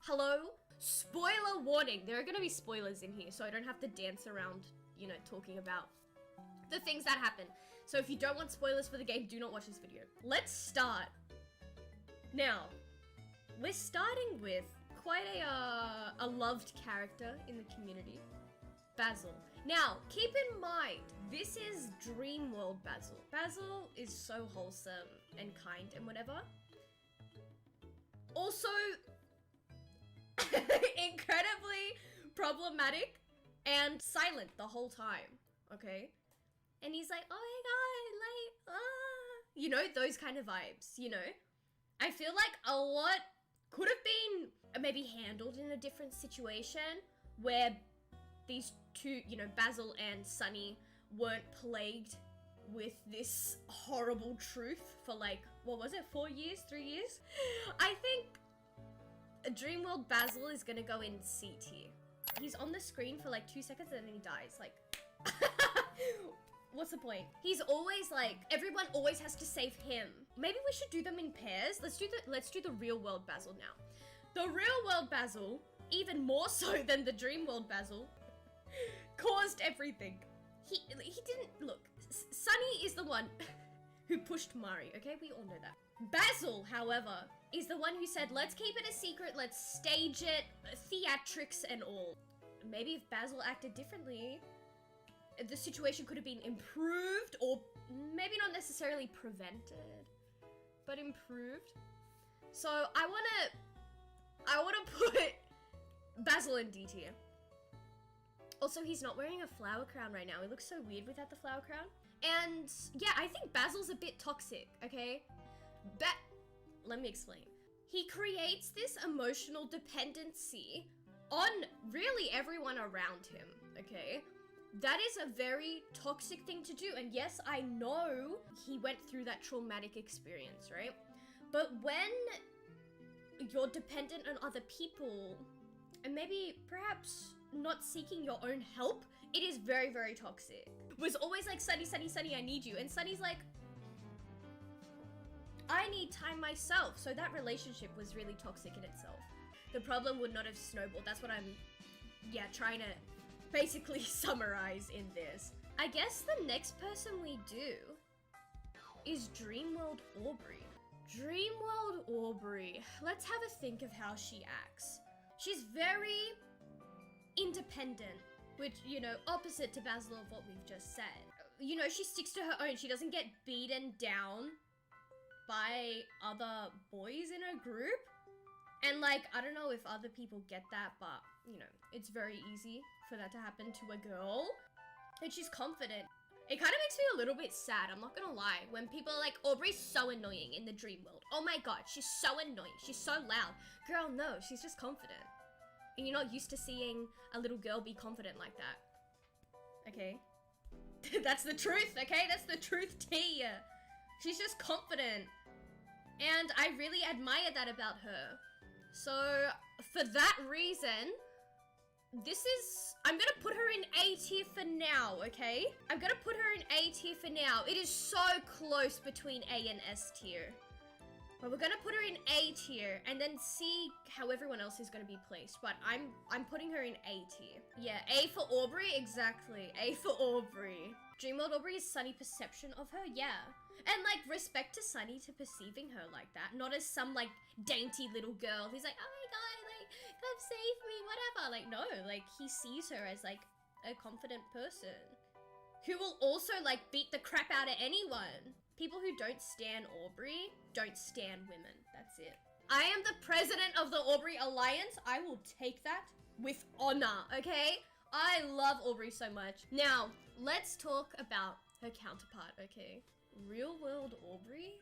Hello? Spoiler warning. There are gonna be spoilers in here, so I don't have to dance around, you know, talking about the things that happen. So if you don't want spoilers for the game, do not watch this video. Let's start. Now, we're starting with quite a loved character in the community, Basil. Now, keep in mind, this is Dream World Basil. Basil is so wholesome and kind and whatever. Also, incredibly problematic and silent the whole time, okay? And he's like, oh my god, like, you know, those kind of vibes, you know? I feel like a lot could have been maybe handled in a different situation where these two, you know, Basil and Sunny weren't plagued with this horrible truth for like, what was it, 4 years, 3 years? I think Dreamworld Basil is gonna go in C tier. He's on the screen for like 2 seconds and then he dies, like, what's the point? He's always like, everyone always has to save him. Maybe we should do them in pairs. Let's do the real world Basil now. The real world Basil, even more so than the dream world Basil, caused everything. He didn't, look, Sunny is the one who pushed Mari, okay? We all know that. Basil, however, is the one who said, let's keep it a secret, let's stage it, theatrics and all. Maybe if Basil acted differently, the situation could have been improved, or maybe not necessarily prevented, but improved. So I wanna put Basil in D tier. Also, he's not wearing a flower crown right now. He looks so weird without the flower crown. And yeah, I think Basil's a bit toxic, okay? Let me explain. He creates this emotional dependency on really everyone around him, okay? That is a very toxic thing to do. And yes, I know he went through that traumatic experience, right? But when you're dependent on other people, and maybe perhaps not seeking your own help, it is very, very toxic. It was always like, Sunny, Sunny, Sunny, I need you. And Sunny's like, I need time myself. So that relationship was really toxic in itself. The problem would not have snowballed. That's what I'm, trying to basically summarize in this. I guess the next person we do is Dreamworld Aubry. Dreamworld Aubry. Let's have a think of how she acts. She's very independent, which, you know, opposite to Basil of what we've just said. You know, she sticks to her own. She doesn't get beaten down by other boys in her group. And like, I don't know if other people get that, but you know, it's very easy for that to happen to a girl. And she's confident. It kind of makes me a little bit sad, I'm not gonna lie, when people are like, Aubrey's so annoying in the dream world. Oh my god, she's so annoying, she's so loud. Girl, no, she's just confident. And you're not used to seeing a little girl be confident like that. Okay? That's the truth, okay? That's the truth tea. She's just confident. And I really admire that about her. So, for that reason, I'm gonna put her in A tier for now, okay? I'm gonna put her in A tier for now. It is so close between A and S tier. But we're gonna put her in A tier and then see how everyone else is gonna be placed. But I'm putting her in A tier. Yeah, A for Aubrey, exactly. A for Aubrey. Dreamworld Aubry is Sunny perception of her, yeah. And like, respect to Sunny to perceiving her like that. Not as some like dainty little girl who's like, oh my god, like, come save me, whatever. Like, no, like he sees her as like a confident person who will also like beat the crap out of anyone. People who don't stan Aubrey don't stan women, that's it. I am the president of the Aubrey Alliance. I will take that with honor, okay? I love Aubrey so much. Now, let's talk about her counterpart, okay? Real world Aubrey?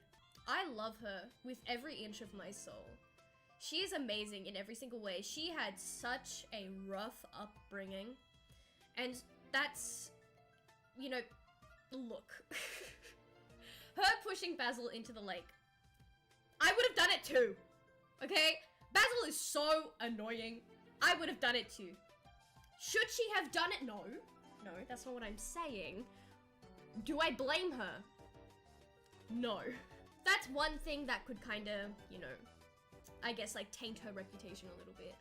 I love her with every inch of my soul. She is amazing in every single way. She had such a rough upbringing. And that's, you know, look. Her pushing Basil into the lake. I would have done it too, okay? Basil is so annoying. I would have done it too. Should she have done it? No. No, that's not what I'm saying. Do I blame her? No. That's one thing that could kind of, you know, I guess, like, taint her reputation a little bit.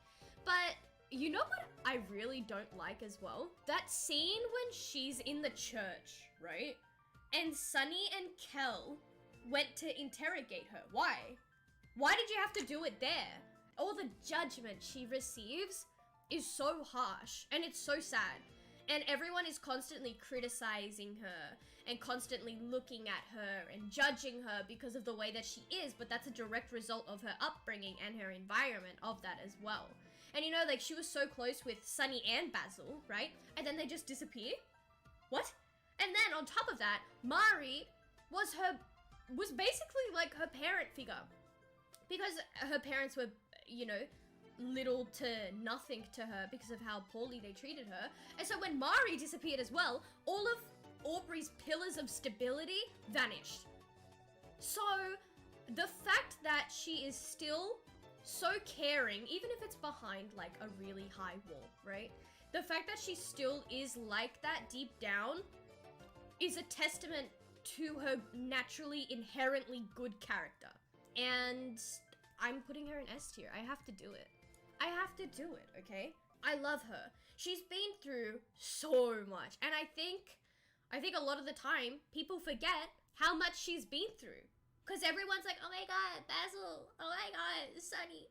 But you know what I really don't like as well? That scene when she's in the church, right? And Sunny and Kel went to interrogate her. Why? Why did you have to do it there? All the judgment she receives is so harsh, and it's so sad. And everyone is constantly criticizing her and constantly looking at her and judging her because of the way that she is, but that's a direct result of her upbringing and her environment of that as well. And you know, like, she was so close with Sunny and Basil, right? And then they just disappear? What? And then on top of that, Mari was basically like her parent figure. Because her parents were, you know, little to nothing to her because of how poorly they treated her. And so when Mari disappeared as well, all of Aubry's pillars of stability vanished. So the fact that she is still so caring, even if it's behind like a really high wall, right? The fact that she still is like that deep down is a testament to her naturally inherently good character. And I'm putting her in S tier. I have to do it. I have to do it, okay? I love her. She's been through so much. And I think a lot of the time, people forget how much she's been through. Because everyone's like, oh my god, Basil. Oh my god, Sunny.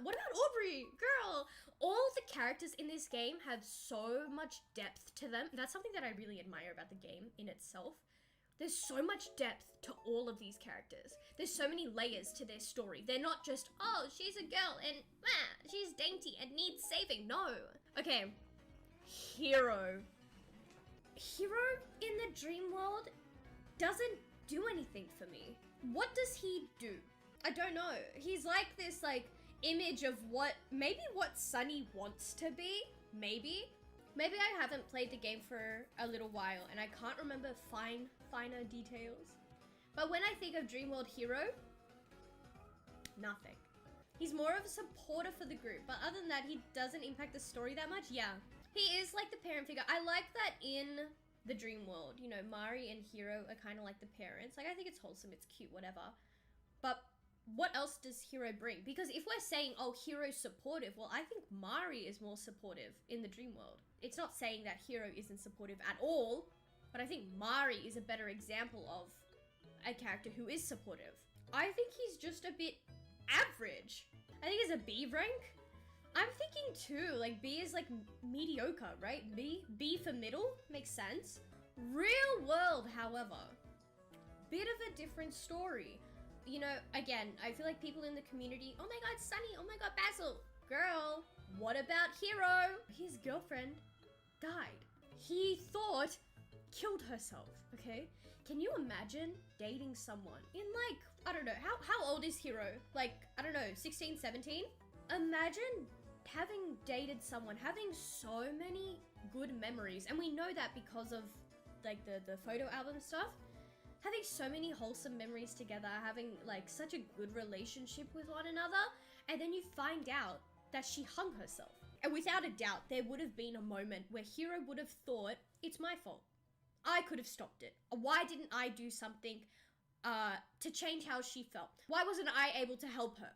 What about Aubry? Girl. All the characters in this game have so much depth to them. That's something that I really admire about the game in itself. There's so much depth to all of these characters. There's so many layers to their story. They're not just, oh, she's a girl and she's dainty and needs saving. No. Okay. Hero. Hero in the dream world doesn't do anything for me. What does he do? I don't know. He's like this like image of maybe what Sunny wants to be. Maybe I haven't played the game for a little while and I can't remember finer details. But when I think of Dreamworld Hero, nothing. He's more of a supporter for the group, but other than that, he doesn't impact the story that much. Yeah, he is like the parent figure. I like that in the dream world, you know, Mari and Hero are kind of like the parents. Like, I think it's wholesome, it's cute, whatever. But what else does Hero bring? Because if we're saying, oh, Hero's supportive, well, I think Mari is more supportive in the dream world. It's not saying that Hero isn't supportive at all, but I think Mari is a better example of a character who is supportive. I think he's just a bit average. I think he's a B rank. I'm thinking too, like B is like mediocre, right? B for middle, makes sense. Real world, however, bit of a different story. You know, again, I feel like people in the community, oh my god, Sunny, oh my god, Basil. Girl, what about Hero? His girlfriend died. He thought killed herself, okay? Can you imagine dating someone in like, I don't know, how old is Hero? Like, I don't know, 16, 17? Imagine having dated someone, having so many good memories, and we know that because of like the photo album stuff, having so many wholesome memories together, having like such a good relationship with one another, and then you find out that she hung herself. And without a doubt, there would have been a moment where Hero would have thought, it's my fault. I could have stopped it. Why didn't I do something to change how she felt? Why wasn't I able to help her?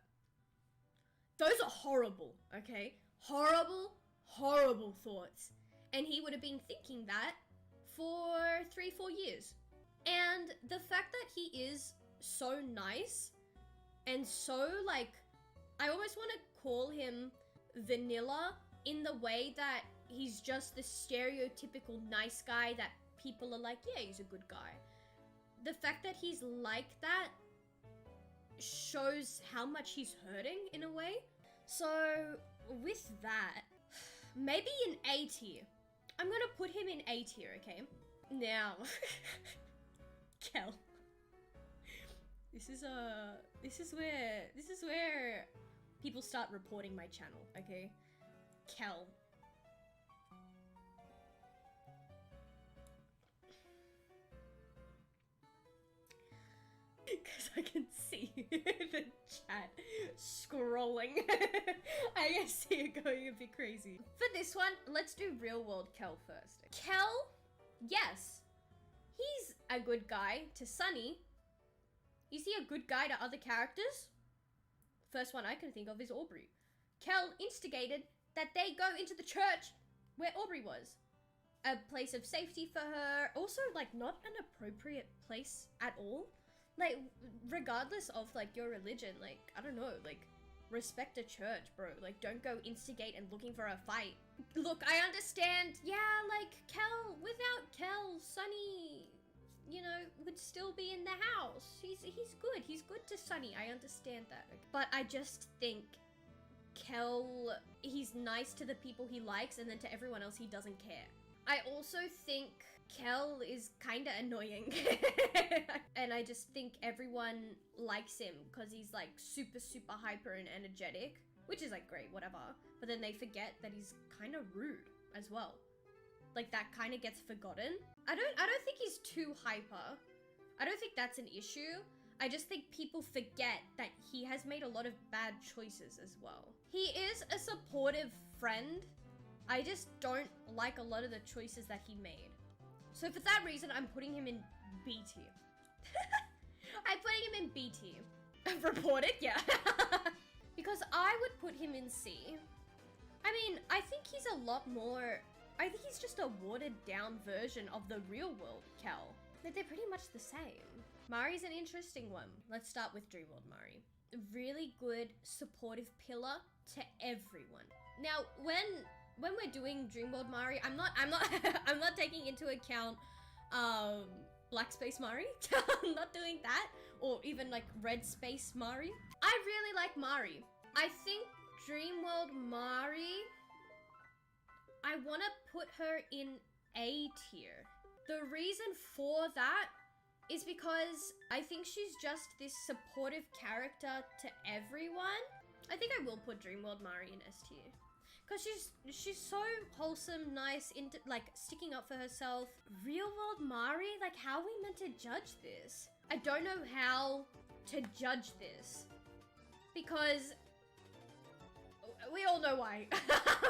Those are horrible, okay? Horrible, horrible thoughts. And he would have been thinking that for 3-4 years. And the fact that he is so nice and so like, I almost want to call him vanilla in the way that he's just the stereotypical nice guy that people are like, yeah, he's a good guy. The fact that he's like that shows how much he's hurting in a way. So with that, maybe an A tier. I'm gonna put him in A tier, okay? Now, Kel. This is where people start reporting my channel, okay? Kel. Because I can see the chat scrolling. I can see it going a bit crazy. For this one, let's do real world Kel first. Kel, yes, he's a good guy to Sunny. Is he a good guy to other characters? First one I can think of is Aubry. Kel instigated that they go into the church where Aubry was. A place of safety for her. Also, like, not an appropriate place at all. Like, regardless of, like, your religion, like, I don't know, like, respect a church, bro. Like, don't go instigate and looking for a fight. Look, I understand, yeah, like, Kel, without Kel, Sunny, you know, would still be in the house. He's good. He's good to Sunny. I understand that. But I just think Kel, he's nice to the people he likes, and then to everyone else he doesn't care. I also think Kel is kinda annoying. And I just think everyone likes him because he's like super, super hyper and energetic, which is like great, whatever. But then they forget that he's kind of rude as well. Like that kind of gets forgotten. I don't think he's too hyper. I don't think that's an issue. I just think people forget that he has made a lot of bad choices as well. He is a supportive friend. I just don't like a lot of the choices that he made. So for that reason, I'm putting him in B tier. I'm putting him in B tier. Reported, yeah. Because I would put him in C. I mean, I think he's a lot more... I think he's just a watered down version of the real world Kel. Like, they're pretty much the same. Mari's an interesting one. Let's start with Dreamworld Mari. A really good supportive pillar to everyone. Now, when we're doing Dreamworld Mari, I'm not I'm not taking into account Black Space Mari. I'm not doing that, or even like Red Space Mari. I really like Mari. I think Dreamworld Mari, I want to put her in A tier. The reason for that is because I think she's just this supportive character to everyone. I think I will put Dreamworld Mari in S tier. Because she's so wholesome, nice, into like sticking up for herself. Real world Mari, like how are we meant to judge this? I don't know how to judge this. Because we all know why.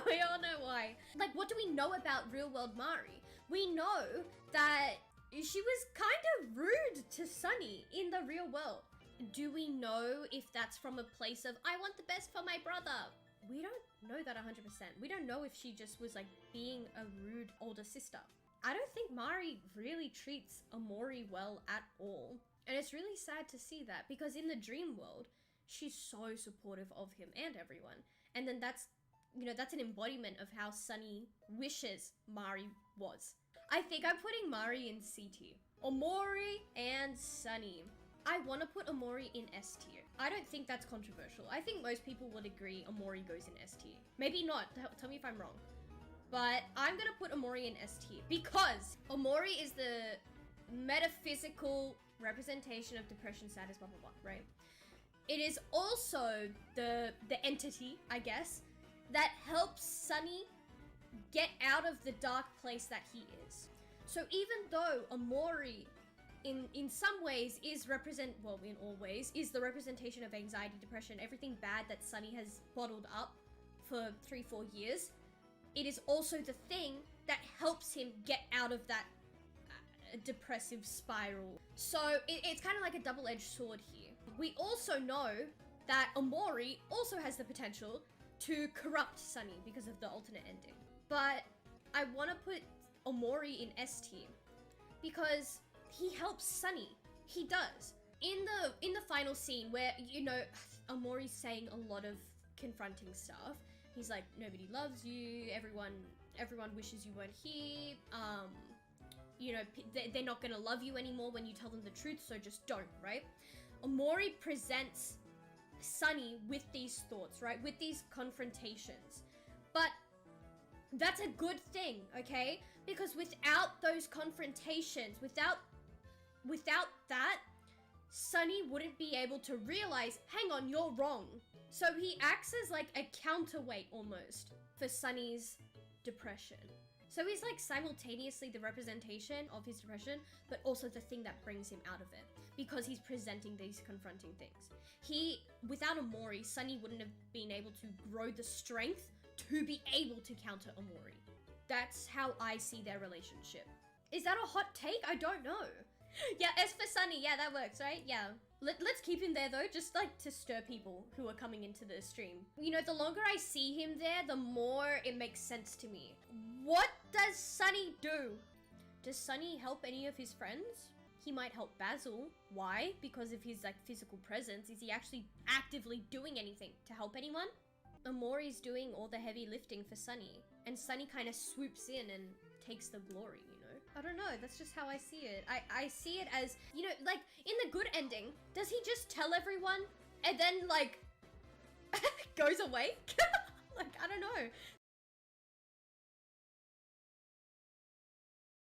We all know why. Like, what do we know about real world Mari? We know that she was kind of rude to Sunny in the real world. Do we know if that's from a place of, I want the best for my brother? We don't know that 100%. We don't know if she just was like being a rude older sister. I don't think Mari really treats Omori well at all. And it's really sad to see that because in the dream world, she's so supportive of him and everyone. And then that's, you know, that's an embodiment of how Sunny wishes Mari was. I think I'm putting Mari in C tier. Omori and Sunny. I want to put Omori in S tier. I don't think that's controversial. I think most people would agree Omori goes in S tier. Maybe not. Tell me if I'm wrong. But I'm going to put Omori in S tier because Omori is the metaphysical representation of depression, sadness, blah, blah, blah, right? It is also the entity, I guess, that helps Sunny get out of the dark place that he is. So even though Omori in some ways is well, in all ways, is the representation of anxiety, depression, everything bad that Sunny has bottled up for 3-4 years, it is also the thing that helps him get out of that depressive spiral. So it's kind of like a double-edged sword here. We also know that Omori also has the potential to corrupt Sunny because of the alternate ending. But I want to put Omori in S tier because he helps Sunny. He does. In the final scene where, you know, Omori's saying a lot of confronting stuff. He's like, nobody loves you, everyone wishes you weren't here, you know, they're not gonna love you anymore when you tell them the truth, so just don't, right? Omori presents Sunny with these thoughts, right? With these confrontations. But that's a good thing, okay? Because without those confrontations, without that, Sunny wouldn't be able to realize, hang on, you're wrong. So he acts as like a counterweight almost for Sunny's depression. So he's like simultaneously the representation of his depression, but also the thing that brings him out of it because he's presenting these confronting things. Without Omori, Sunny wouldn't have been able to grow the strength to be able to counter Omori. That's how I see their relationship. Is that a hot take? I don't know. Yeah, S for Sunny. Yeah, that works, right? Yeah. Let's keep him there though, just like to stir people who are coming into the stream. You know, the longer I see him there, the more it makes sense to me. What does Sunny do? Does Sunny help any of his friends? He might help Basil. Why? Because of his like physical presence. Is he actually actively doing anything to help anyone? Omori's doing all the heavy lifting for Sunny, and Sunny kind of swoops in and takes the glory, you know? I don't know, that's just how I see it. I see it as, you know, like, in the good ending, does he just tell everyone and then, like, goes away? Like, I don't know.